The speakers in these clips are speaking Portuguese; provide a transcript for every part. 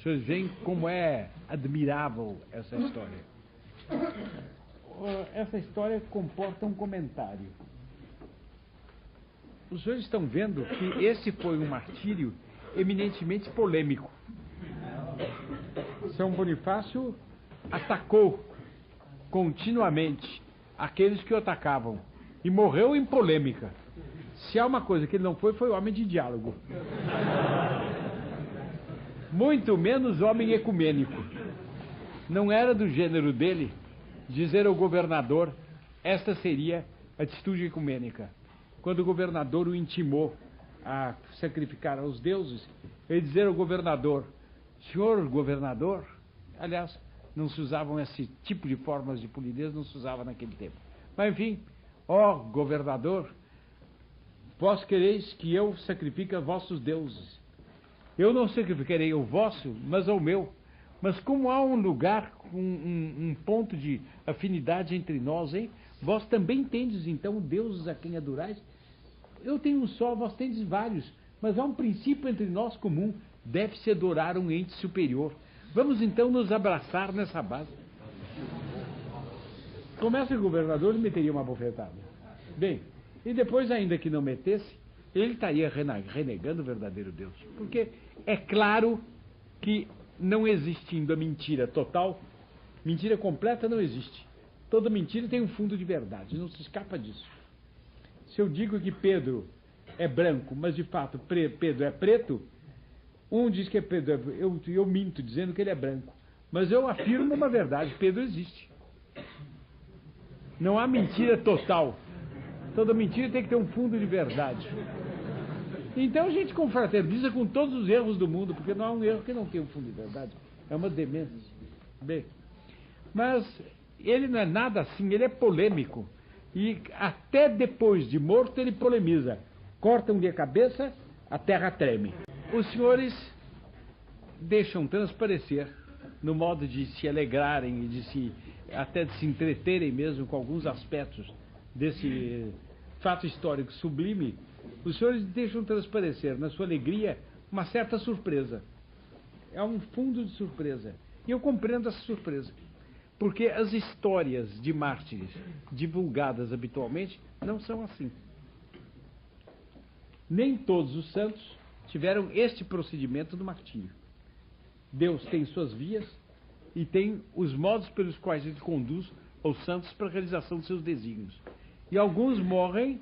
Vocês veem como é admirável essa história. Essa história comporta um comentário. Os senhores estão vendo que esse foi um martírio eminentemente polêmico. São Bonifácio atacou continuamente aqueles que o atacavam e morreu em polêmica. Se há uma coisa que ele não foi, foi homem de diálogo. Muito menos homem ecumênico. Não era do gênero dele dizer ao governador: esta seria a atitude ecumênica. Quando o governador o intimou a sacrificar aos deuses, ele dizer ao governador: senhor governador, aliás, não se usavam esse tipo de formas de polidez, não se usava naquele tempo. Mas enfim, ó governador, vós quereis que eu sacrifique a vossos deuses. Eu não sacrificarei o vosso, mas ao meu. Mas como há um lugar, um ponto de afinidade entre nós, hein? Vós também tendes, então, deuses a quem adorais? Eu tenho um só, vós tendes vários. Mas há um princípio entre nós comum. Deve-se adorar um ente superior. Vamos, então, nos abraçar nessa base. Começa o governador e meteria uma bofetada. Bem, e depois, ainda que não metesse, ele estaria renegando o verdadeiro Deus. Porque é claro que, não existindo a mentira total, mentira completa não existe. Toda mentira tem um fundo de verdade, não se escapa disso. Se eu digo que Pedro é branco, mas de fato Pedro é preto, um diz que é Pedro, eu minto dizendo que ele é branco, mas eu afirmo uma verdade: Pedro existe. Não há mentira total. Toda mentira tem que ter um fundo de verdade. Então a gente confraterniza com todos os erros do mundo, porque não há um erro que não tenha um fundo de verdade. É uma demência. Bem, mas ele não é nada assim, ele é polêmico. E até depois de morto ele polemiza. Cortam-lhe a cabeça, a terra treme. Os senhores deixam transparecer, no modo de se alegrarem e até de se entreterem mesmo com alguns aspectos desse fato histórico sublime, os senhores deixam transparecer na sua alegria uma certa surpresa. É um fundo de surpresa. E eu compreendo essa surpresa. Porque as histórias de mártires divulgadas habitualmente não são assim. Nem todos os santos tiveram este procedimento do martírio. Deus tem suas vias e tem os modos pelos quais ele conduz os santos para a realização de seus desígnios. E alguns morrem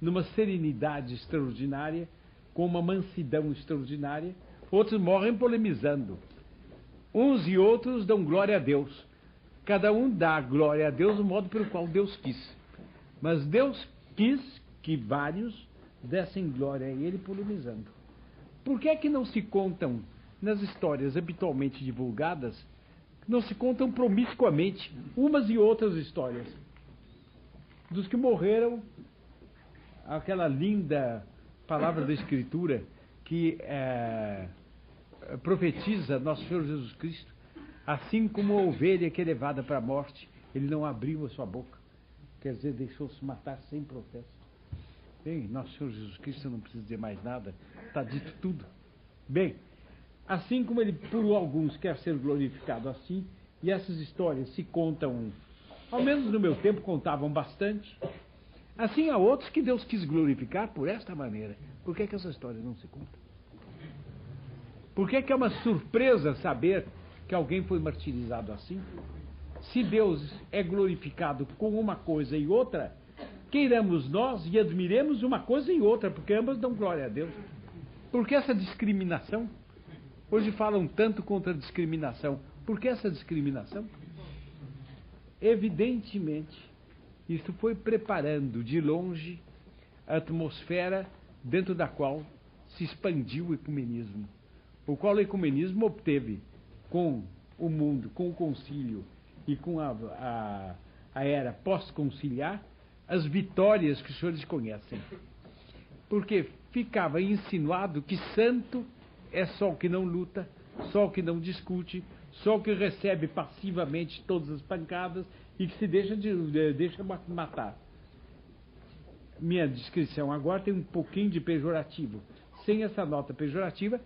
numa serenidade extraordinária, com uma mansidão extraordinária. Outros morrem polemizando. Uns e outros dão glória a Deus. Cada um dá glória a Deus do modo pelo qual Deus quis. Mas Deus quis que vários dessem glória a Ele polemizando. Por que é que não se contam, nas histórias habitualmente divulgadas, não se contam promiscuamente umas e outras histórias? Dos que morreram, aquela linda palavra da Escritura que profetiza nosso Senhor Jesus Cristo: assim como a ovelha que é levada para a morte, ele não abriu a sua boca. Quer dizer, deixou-se matar sem protesto. Bem, nosso Senhor Jesus Cristo não precisa dizer mais nada, está dito tudo. Bem, assim como ele por alguns quer ser glorificado assim, e essas histórias se contam, ao menos no meu tempo contavam bastante, assim há outros que Deus quis glorificar por esta maneira. Por que essa história não se conta? Por que é uma surpresa saber que alguém foi martirizado assim? Se Deus é glorificado com uma coisa e outra, queiramos nós e admiremos uma coisa e outra, porque ambas dão glória a Deus. Por que essa discriminação? Hoje falam tanto contra a discriminação. Por que essa discriminação? Evidentemente, isso foi preparando de longe a atmosfera dentro da qual se expandiu o ecumenismo, o qual o ecumenismo obteve com o mundo, com o concílio e com a era pós-conciliar, as vitórias que os senhores conhecem. Porque ficava insinuado que santo é só o que não luta, só o que não discute, só o que recebe passivamente todas as pancadas e que se deixa matar. Minha descrição agora tem um pouquinho de pejorativo. Sem essa nota pejorativa,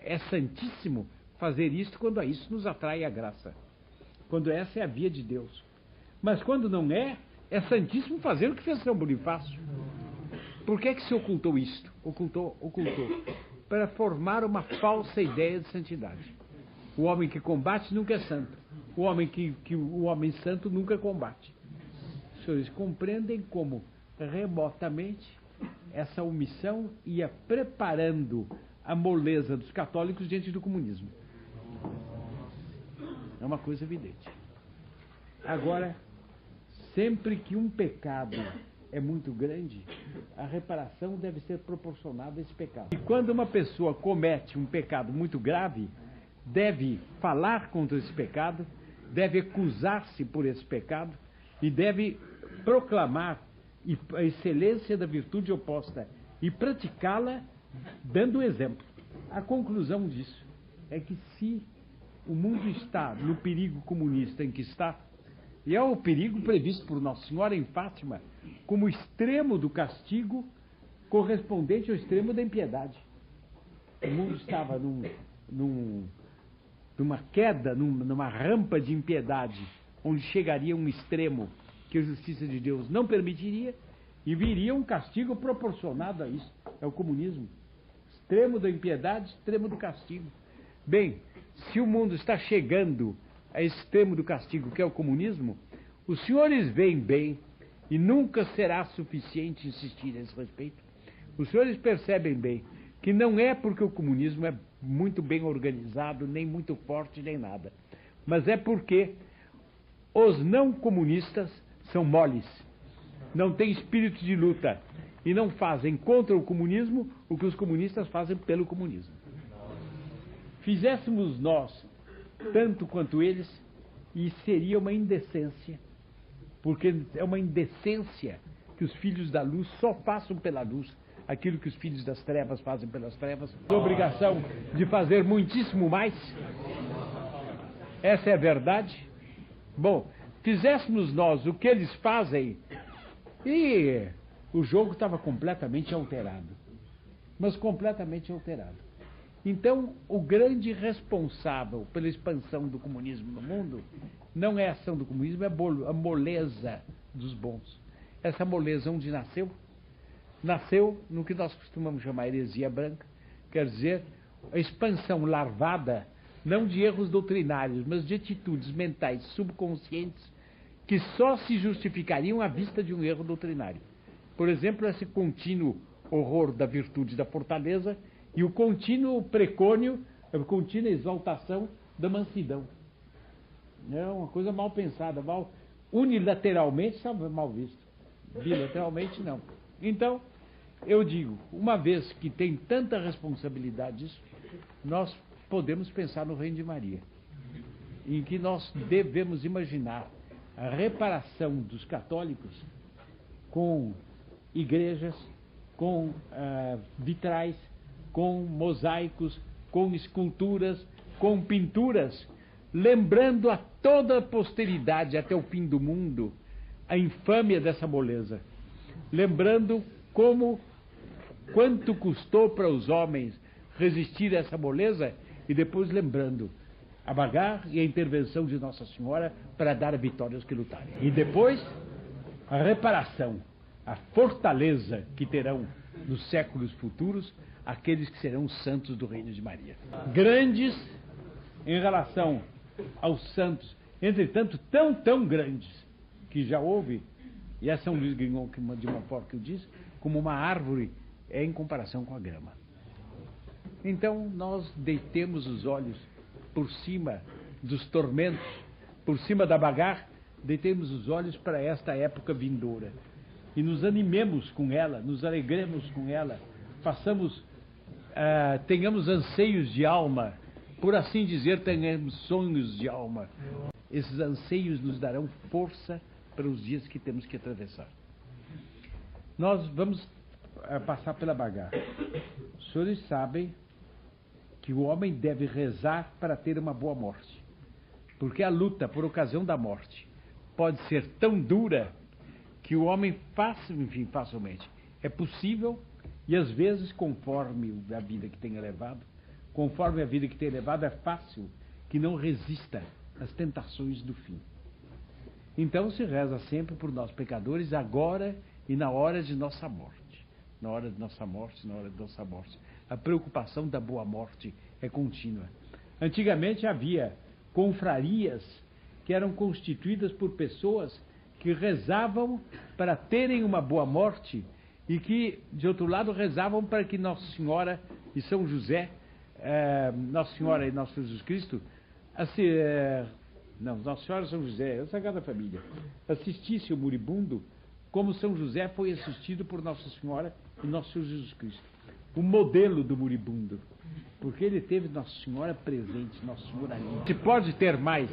é santíssimo fazer isto quando a isso nos atrai a graça. Quando essa é a via de Deus. Mas quando não é, é santíssimo fazer o que fez São Bonifácio. Por que se ocultou isto? Ocultou. Para formar uma falsa ideia de santidade. O homem que combate nunca é santo. O homem santo nunca combate. Os senhores compreendem como remotamente essa omissão ia preparando a moleza dos católicos diante do comunismo. É uma coisa evidente. Agora, sempre que um pecado é muito grande, a reparação deve ser proporcionada a esse pecado. E quando uma pessoa comete um pecado muito grave, deve falar contra esse pecado, deve acusar-se por esse pecado e deve proclamar a excelência da virtude oposta e praticá-la dando exemplo. A conclusão disso é que se o mundo está no perigo comunista em que está, e é o perigo previsto por Nossa Senhora em Fátima, como o extremo do castigo correspondente ao extremo da impiedade. O mundo estava numa queda, numa rampa de impiedade, onde chegaria um extremo que a justiça de Deus não permitiria, e viria um castigo proporcionado a isso. É o comunismo. Extremo da impiedade, extremo do castigo. Bem, se o mundo está chegando a extremo do castigo, que é o comunismo, os senhores veem bem, e nunca será suficiente insistir a esse respeito, os senhores percebem bem que não é porque o comunismo é muito bem organizado, nem muito forte, nem nada, mas é porque os não comunistas são moles, não têm espírito de luta e não fazem contra o comunismo o que os comunistas fazem pelo comunismo. Fizéssemos nós tanto quanto eles, e seria uma indecência, porque é uma indecência que os filhos da luz só façam pela luz aquilo que os filhos das trevas fazem pelas trevas, a obrigação de fazer muitíssimo mais. Essa é a verdade. Bom, fizéssemos nós o que eles fazem, e o jogo estava completamente alterado. Mas completamente alterado. Então, o grande responsável pela expansão do comunismo no mundo não é a ação do comunismo, é a moleza dos bons. Essa moleza onde nasceu? Nasceu no que nós costumamos chamar heresia branca, quer dizer, a expansão larvada, não de erros doutrinários, mas de atitudes mentais subconscientes que só se justificariam à vista de um erro doutrinário. Por exemplo, esse contínuo horror da virtude da fortaleza e o contínuo precônio, a contínua exaltação da mansidão. É uma coisa mal pensada, unilateralmente está mal visto, bilateralmente não. Então, eu digo, uma vez que tem tanta responsabilidade isso, nós podemos pensar no Reino de Maria, em que nós devemos imaginar a reparação dos católicos com igrejas, com vitrais, com mosaicos, com esculturas, com pinturas, lembrando a toda a posteridade até o fim do mundo a infâmia dessa moleza, lembrando quanto custou para os homens resistir a essa moleza, e depois lembrando a bagarra e a intervenção de Nossa Senhora para dar a vitória aos que lutarem. E depois a reparação, a fortaleza que terão nos séculos futuros aqueles que serão santos do Reino de Maria. Grandes em relação aos santos, entretanto tão grandes, que já houve, e é São Luís Grignon de Montfort que o diz, como uma árvore é em comparação com a grama. Então nós deitemos os olhos por cima dos tormentos, por cima da bagarra, deitemos os olhos para esta época vindoura e nos animemos com ela, nos alegremos com ela, tenhamos anseios de alma, por assim dizer, tenhamos sonhos de alma. Esses anseios nos darão força para os dias que temos que atravessar. Nós vamos passar pela bagarra. Os senhores sabem que o homem deve rezar para ter uma boa morte, porque a luta por ocasião da morte pode ser tão dura que o homem facilmente. É possível, e às vezes, conforme a vida que tenha levado, conforme a vida que tem levado, é fácil que não resista às tentações do fim. Então se reza sempre por nós pecadores, agora e na hora de nossa morte. Na hora de nossa morte, na hora de nossa morte. A preocupação da boa morte é contínua. Antigamente havia confrarias que eram constituídas por pessoas que rezavam para terem uma boa morte e que, de outro lado, rezavam para que Nossa Senhora e São José, Nossa Senhora e Nosso Jesus Cristo, Nossa Senhora e São José, a Sagrada Família, assistisse o moribundo como São José foi assistido por Nossa Senhora e Nosso Senhor Jesus Cristo. O modelo do moribundo, porque ele teve Nossa Senhora presente, Nossa Senhora ali. Se pode ter mais,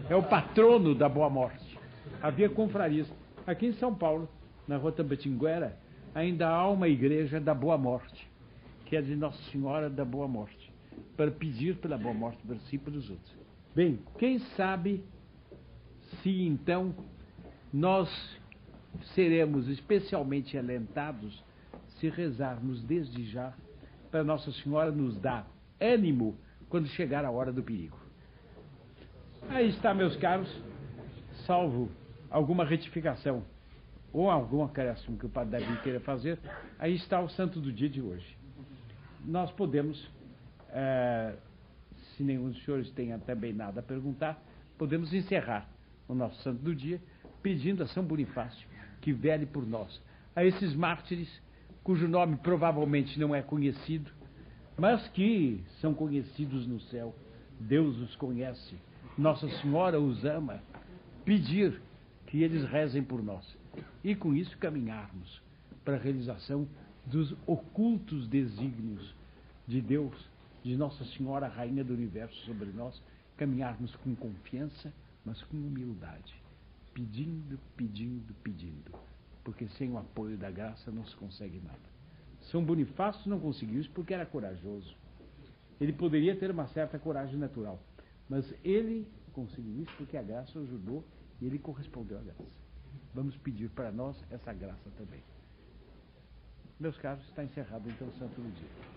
é o patrono da boa morte. Havia confrarias. Aqui em São Paulo, na Rua Tabatinguera, ainda há uma igreja da boa morte, que é de Nossa Senhora da Boa Morte, para pedir pela boa morte para si e para os outros. Bem, quem sabe se então nós seremos especialmente alentados se rezarmos desde já para Nossa Senhora nos dar ânimo quando chegar a hora do perigo. Aí está, meus caros, salvo alguma retificação ou algum acréscimo que o Padre Davi queira fazer, aí está o santo do dia de hoje. Nós podemos, se nenhum dos senhores tenha também nada a perguntar, podemos encerrar o nosso santo do dia pedindo a São Bonifácio que vele por nós, a esses mártires cujo nome provavelmente não é conhecido, mas que são conhecidos no céu. Deus os conhece, Nossa Senhora os ama, pedir que eles rezem por nós e com isso caminharmos para a realização dos ocultos desígnios de Deus, de Nossa Senhora, Rainha do Universo sobre nós, caminharmos com confiança, mas com humildade, pedindo, pedindo, pedindo, porque sem o apoio da graça não se consegue nada. São Bonifácio não conseguiu isso porque era corajoso. Ele poderia ter uma certa coragem natural, mas ele conseguiu isso porque a graça o ajudou e ele correspondeu à graça. Vamos pedir para nós essa graça também. Meus caros, está encerrado então o Santo do Dia.